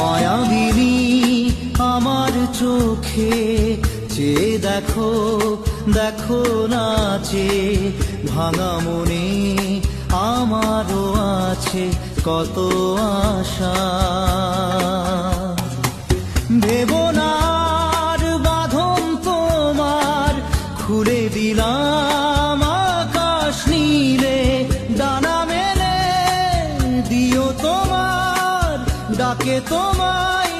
মায়াবিনী আমার চোখে চেয়ে দেখো, দেখো নাচে ভাঙা মনে আমারও আছে কত আশা। ভেবনার বাঁধন তোমার খুলে দিলাম আকাশ নীলে, ডানা মেলে দিও তোমার ডাকে তোমায়